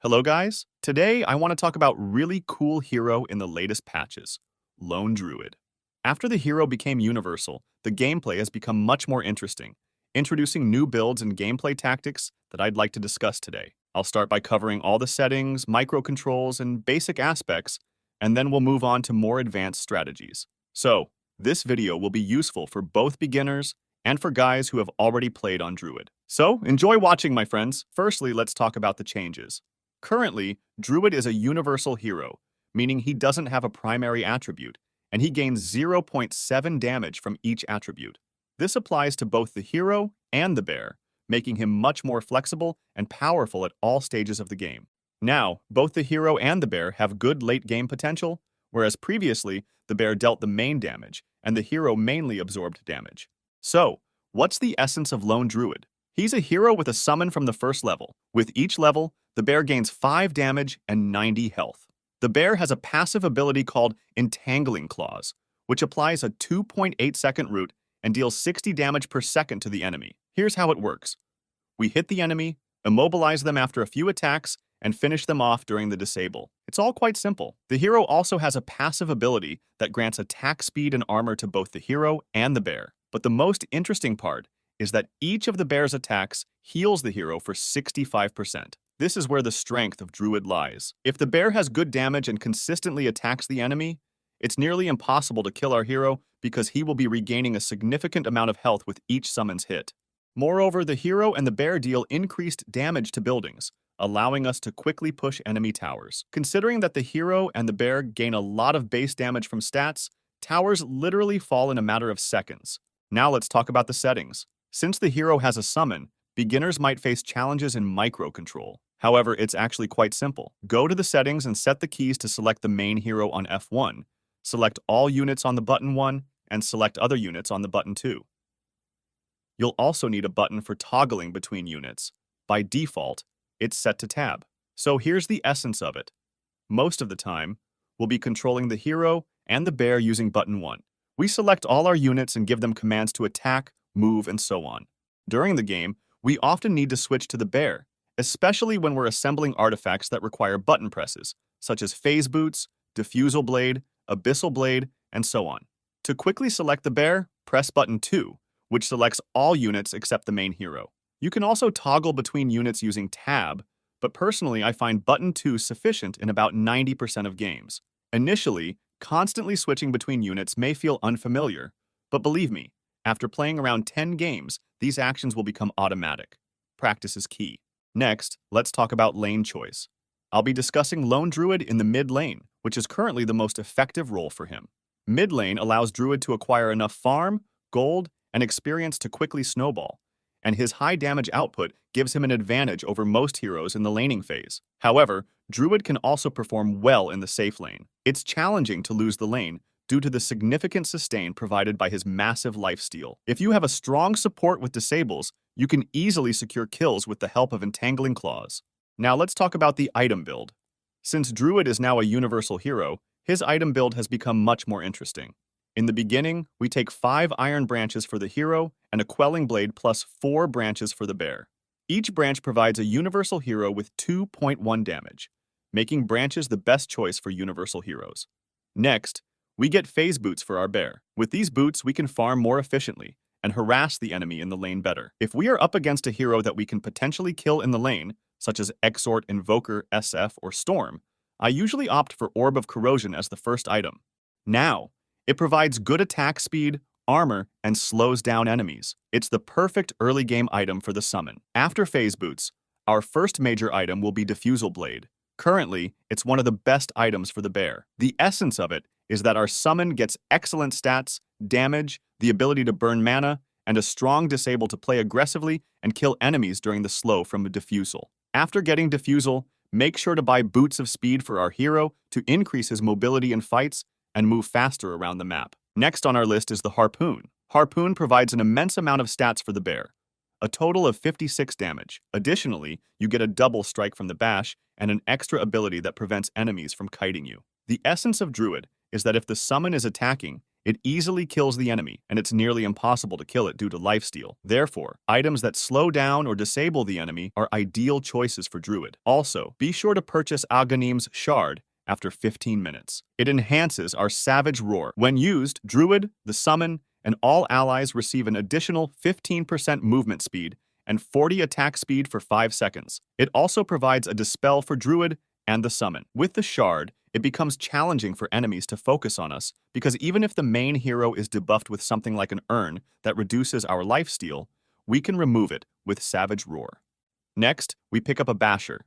Hello guys, today I want to talk about really cool hero in the latest patches, Lone Druid. After the hero became universal, the gameplay has become much more interesting, introducing new builds and gameplay tactics that I'd like to discuss today. I'll start by covering all the settings, microcontrols, and basic aspects, and then we'll move on to more advanced strategies. So, this video will be useful for both beginners and for guys who have already played on Druid. So, enjoy watching, my friends. Firstly, let's talk about the changes. Currently, Druid is a universal hero, meaning he doesn't have a primary attribute, and he gains 0.7 damage from each attribute. This applies to both the hero and the bear, making him much more flexible and powerful at all stages of the game. Now, both the hero and the bear have good late-game potential, whereas previously, the bear dealt the main damage, and the hero mainly absorbed damage. So, what's the essence of Lone Druid? He's a hero with a summon from the first level. With each level, the bear gains 5 damage and 90 health. The bear has a passive ability called Entangling Claws, which applies a 2.8-second root and deals 60 damage per second to the enemy. Here's how it works. We hit the enemy, immobilize them after a few attacks, and finish them off during the disable. It's all quite simple. The hero also has a passive ability that grants attack speed and armor to both the hero and the bear. But the most interesting part is that each of the bear's attacks heals the hero for 65%. This is where the strength of Druid lies. If the bear has good damage and consistently attacks the enemy, it's nearly impossible to kill our hero because he will be regaining a significant amount of health with each summons hit. Moreover, the hero and the bear deal increased damage to buildings, allowing us to quickly push enemy towers. Considering that the hero and the bear gain a lot of base damage from stats, towers literally fall in a matter of seconds. Now let's talk about the settings. Since the hero has a summon, beginners might face challenges in microcontrol. However, it's actually quite simple. Go to the settings and set the keys to select the main hero on F1, select all units on the button 1, and select other units on the button 2. You'll also need a button for toggling between units. By default, it's set to tab. So here's the essence of it. Most of the time, we'll be controlling the hero and the bear using button 1. We select all our units and give them commands to attack, move, and so on. During the game, we often need to switch to the bear, especially when we're assembling artifacts that require button presses, such as phase boots, diffusal blade, abyssal blade, and so on. To quickly select the bear, press button 2, which selects all units except the main hero. You can also toggle between units using tab, but personally I find button 2 sufficient in about 90% of games. Initially, constantly switching between units may feel unfamiliar, but believe me, after playing around 10 games, these actions will become automatic. Practice is key. Next, let's talk about lane choice. I'll be discussing Lone Druid in the mid lane, which is currently the most effective role for him. Mid lane allows Druid to acquire enough farm, gold, and experience to quickly snowball, and his high damage output gives him an advantage over most heroes in the laning phase. However, Druid can also perform well in the safe lane. It's challenging to lose the lane due to the significant sustain provided by his massive lifesteal. If you have a strong support with disables, you can easily secure kills with the help of Entangling Claws. Now let's talk about the item build. Since Druid is now a universal hero, his item build has become much more interesting. In the beginning, we take 5 iron branches for the hero and a quelling blade plus 4 branches for the bear. Each branch provides a universal hero with 2.1 damage, making branches the best choice for universal heroes. Next, we get phase boots for our bear. With these boots, we can farm more efficiently and harass the enemy in the lane better. If we are up against a hero that we can potentially kill in the lane, such as Exort, Invoker, SF, or Storm, I usually opt for Orb of Corrosion as the first item. Now, it provides good attack speed, armor, and slows down enemies. It's the perfect early game item for the summon. After phase boots, our first major item will be Diffusal Blade. Currently, it's one of the best items for the bear. The essence of it is that our summon gets excellent stats, damage, the ability to burn mana, and a strong disable to play aggressively and kill enemies during the slow from a diffusal. After getting diffusal, make sure to buy Boots of Speed for our hero to increase his mobility in fights and move faster around the map. Next on our list is the Harpoon. Harpoon provides an immense amount of stats for the bear, a total of 56 damage. Additionally, you get a double strike from the bash and an extra ability that prevents enemies from kiting you. The essence of Druid is that if the summon is attacking, It easily kills the enemy, and it's nearly impossible to kill it due to lifesteal. Therefore, items that slow down or disable the enemy are ideal choices for Druid. Also, be sure to purchase Aghanim's Shard after 15 minutes. It enhances our Savage Roar. When used, Druid, the summon, and all allies receive an additional 15% movement speed and 40 attack speed for 5 seconds. It also provides a dispel for Druid and the summon. With the Shard, it becomes challenging for enemies to focus on us because even if the main hero is debuffed with something like an urn that reduces our lifesteal, we can remove it with Savage Roar. Next, we pick up a Basher.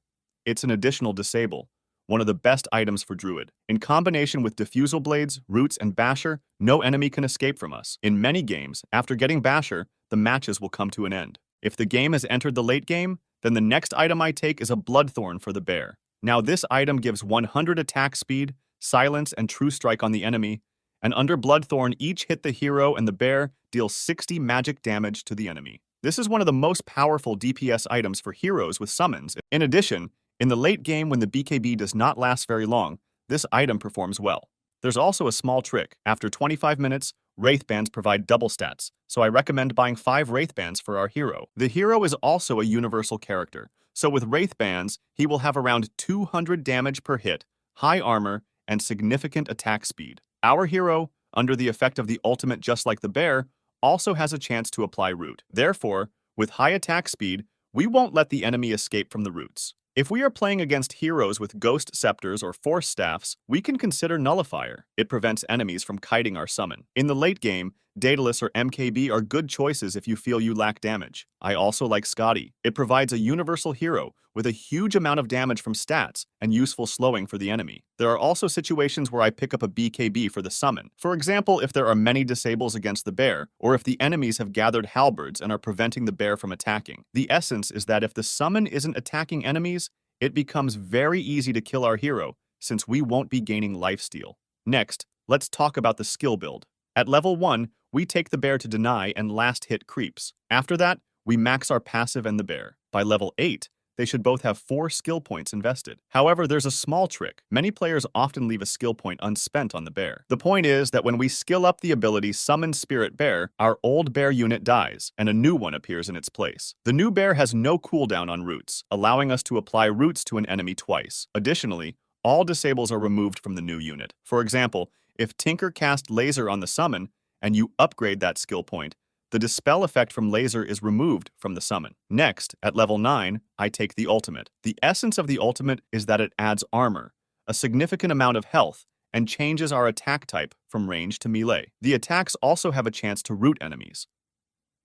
It's an additional disable, one of the best items for Druid. In combination with Diffusal Blades, Roots, and Basher, no enemy can escape from us. In many games, after getting Basher, the matches will come to an end. If the game has entered the late game, then the next item I take is a Bloodthorn for the bear. Now this item gives 100 attack speed, silence, and true strike on the enemy, and under Bloodthorn each hit the hero and the bear deals 60 magic damage to the enemy. This is one of the most powerful DPS items for heroes with summons. In addition, in the late game when the BKB does not last very long, this item performs well. There's also a small trick. After 25 minutes, Wraith Bands provide double stats, so I recommend buying 5 Wraith Bands for our hero. The hero is also a universal character, so with Wraith Bands, he will have around 200 damage per hit, high armor, and significant attack speed. Our hero, under the effect of the ultimate just like the bear, also has a chance to apply root. Therefore, with high attack speed, we won't let the enemy escape from the roots. If we are playing against heroes with Ghost Scepters or Force Staffs, we can consider Nullifier. It prevents enemies from kiting our summon. In the late game, Daedalus or MKB are good choices if you feel you lack damage. I also like Scotty. It provides a universal hero with a huge amount of damage from stats and useful slowing for the enemy. There are also situations where I pick up a BKB for the summon. For example, if there are many disables against the bear, or if the enemies have gathered halberds and are preventing the bear from attacking. The essence is that if the summon isn't attacking enemies, it becomes very easy to kill our hero, since we won't be gaining lifesteal. Next, let's talk about the skill build. At level 1, we take the bear to deny and last hit creeps. After that, we max our passive and the bear. By level 8, they should both have 4 skill points invested. However, there's a small trick. Many players often leave a skill point unspent on the bear. The point is that when we skill up the ability Summon Spirit Bear, our old bear unit dies, and a new one appears in its place. The new bear has no cooldown on roots, allowing us to apply roots to an enemy twice. Additionally, all disables are removed from the new unit. For example, if Tinker cast Laser on the summon, and you upgrade that skill point, the dispel effect from Laser is removed from the summon. Next, at level 9, I take the ultimate. The essence of the ultimate is that it adds armor, a significant amount of health, and changes our attack type from range to melee. The attacks also have a chance to root enemies.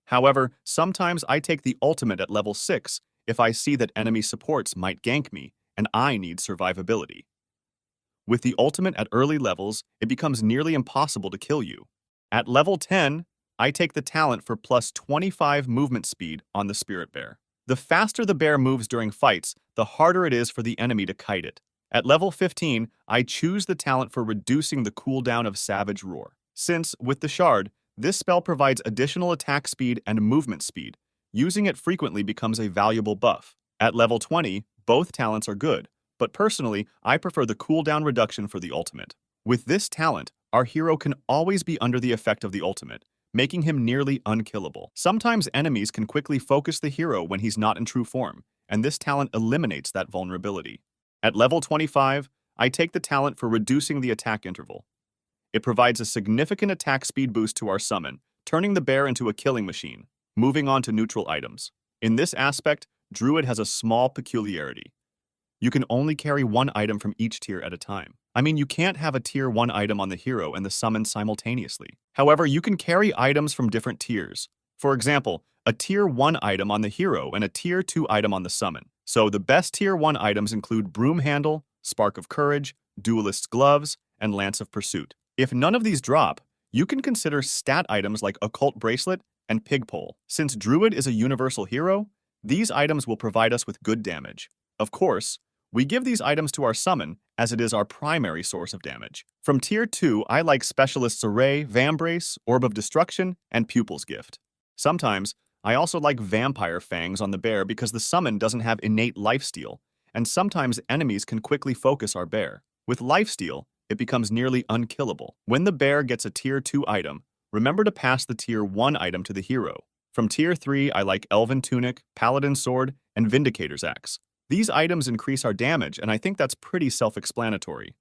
However, sometimes I take the ultimate at level 6 if I see that enemy supports might gank me, and I need survivability. With the ultimate at early levels, it becomes nearly impossible to kill you. At level 10, I take the talent for plus 25 movement speed on the Spirit Bear. The faster the bear moves during fights, the harder it is for the enemy to kite it. At level 15, I choose the talent for reducing the cooldown of Savage Roar. Since, with the Shard, this spell provides additional attack speed and movement speed, using it frequently becomes a valuable buff. At level 20, both talents are good, but personally, I prefer the cooldown reduction for the ultimate. With this talent, our hero can always be under the effect of the ultimate, making him nearly unkillable. Sometimes enemies can quickly focus the hero when he's not in true form, and this talent eliminates that vulnerability. At level 25, I take the talent for reducing the attack interval. It provides a significant attack speed boost to our summon, turning the bear into a killing machine. Moving on to neutral items. In this aspect, Druid has a small peculiarity. You can only carry one item from each tier at a time. I mean, you can't have a tier 1 item on the hero and the summon simultaneously. However, you can carry items from different tiers. For example, a tier 1 item on the hero and a tier 2 item on the summon. So the best tier 1 items include Broom Handle, Spark of Courage, Duelist's Gloves, and Lance of Pursuit. If none of these drop, you can consider stat items like Occult Bracelet and Pigpole. Since Druid is a universal hero, these items will provide us with good damage. Of course, we give these items to our summon as it is our primary source of damage. From tier 2, I like Specialist's Array, Vambrace, Orb of Destruction, and Pupil's Gift. Sometimes, I also like Vampire Fangs on the bear because the summon doesn't have innate lifesteal, and sometimes enemies can quickly focus our bear. With lifesteal, it becomes nearly unkillable. When the bear gets a tier 2 item, remember to pass the tier 1 item to the hero. From tier 3, I like Elven Tunic, Paladin Sword, and Vindicator's Axe. These items increase our damage, and I think that's pretty self-explanatory.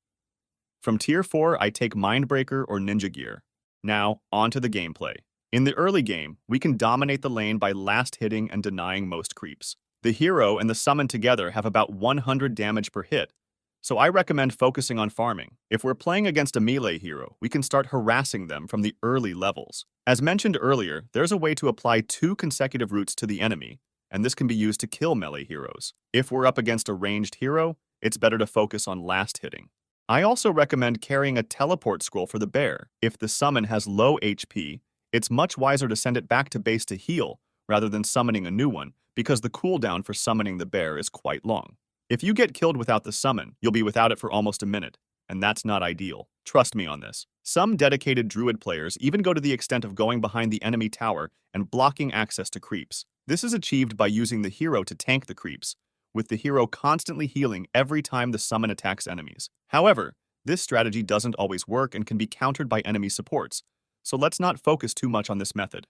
From tier 4, I take Mindbreaker or Ninja Gear. Now, on to the gameplay. In the early game, we can dominate the lane by last hitting and denying most creeps. The hero and the summon together have about 100 damage per hit, so I recommend focusing on farming. If we're playing against a melee hero, we can start harassing them from the early levels. As mentioned earlier, there's a way to apply 2 consecutive roots to the enemy, and this can be used to kill melee heroes. If we're up against a ranged hero, it's better to focus on last hitting. I also recommend carrying a teleport scroll for the bear. If the summon has low HP, it's much wiser to send it back to base to heal rather than summoning a new one, because the cooldown for summoning the bear is quite long. If you get killed without the summon, you'll be without it for almost a minute, and that's not ideal. Trust me on this. Some dedicated druid players even go to the extent of going behind the enemy tower and blocking access to creeps. This is achieved by using the hero to tank the creeps, with the hero constantly healing every time the summon attacks enemies. However, this strategy doesn't always work and can be countered by enemy supports, so let's not focus too much on this method.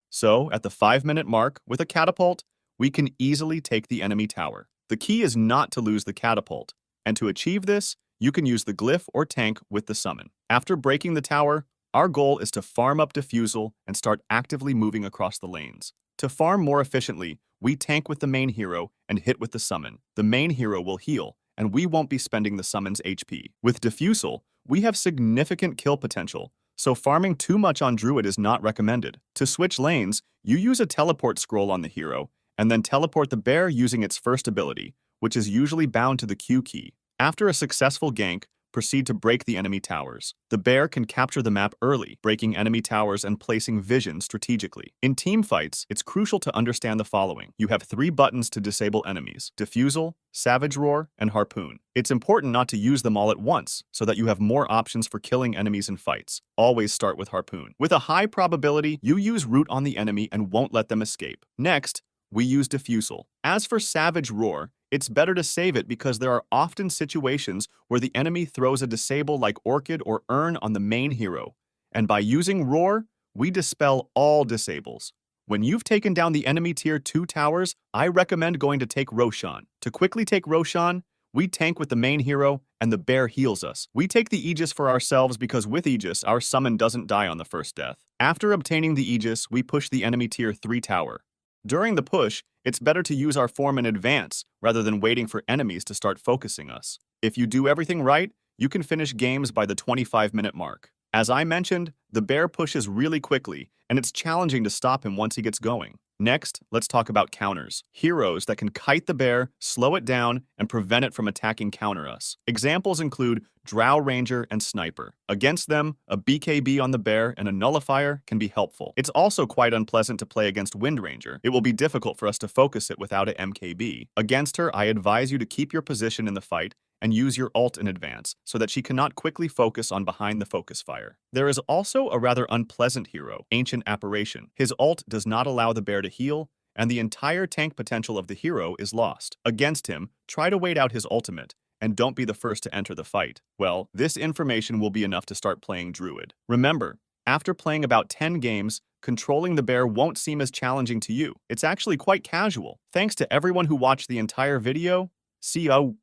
So, at the 5-minute mark, with a catapult, we can easily take the enemy tower. The key is not to lose the catapult, and to achieve this, you can use the glyph or tank with the summon. After breaking the tower, our goal is to farm up Diffusal and start actively moving across the lanes. To farm more efficiently, we tank with the main hero and hit with the summon. The main hero will heal, and we won't be spending the summon's HP. With Diffusal, we have significant kill potential, so farming too much on Druid is not recommended. To switch lanes, you use a teleport scroll on the hero, and then teleport the bear using its first ability, which is usually bound to the Q key. After a successful gank, proceed to break the enemy towers. The bear can capture the map early, breaking enemy towers and placing vision strategically. In team fights, it's crucial to understand the following. You have 3 buttons to disable enemies: Diffusal, Savage Roar, and Harpoon. It's important not to use them all at once, so that you have more options for killing enemies in fights. Always start with Harpoon. With a high probability, you use Root on the enemy and won't let them escape. Next, we use Diffusal. As for Savage Roar, it's better to save it because there are often situations where the enemy throws a disable like Orchid or Urn on the main hero, and by using Roar, we dispel all disables. When you've taken down the enemy tier 2 towers, I recommend going to take Roshan. To quickly take Roshan, we tank with the main hero, and the bear heals us. We take the Aegis for ourselves because with Aegis, our summon doesn't die on the first death. After obtaining the Aegis, we push the enemy tier 3 tower. During the push, it's better to use our form in advance rather than waiting for enemies to start focusing us. If you do everything right, you can finish games by the 25-minute mark. As I mentioned, the bear pushes really quickly, and it's challenging to stop him once he gets going. Next, let's talk about counters. Heroes that can kite the bear, slow it down, and prevent it from attacking counter us. Examples include Drow Ranger and Sniper. Against them, a BKB on the bear and a nullifier can be helpful. It's also quite unpleasant to play against Wind Ranger. It will be difficult for us to focus it without a MKB. Against her, I advise you to keep your position in the fight and use your ult in advance so that she cannot quickly focus on behind the focus fire. There is also a rather unpleasant hero, Ancient Apparition. His ult does not allow the bear to heal, and the entire tank potential of the hero is lost. Against him, try to wait out his ultimate, and don't be the first to enter the fight. Well, this information will be enough to start playing Druid. Remember, after playing about 10 games, controlling the bear won't seem as challenging to you. It's actually quite casual. Thanks to everyone who watched the entire video. See you.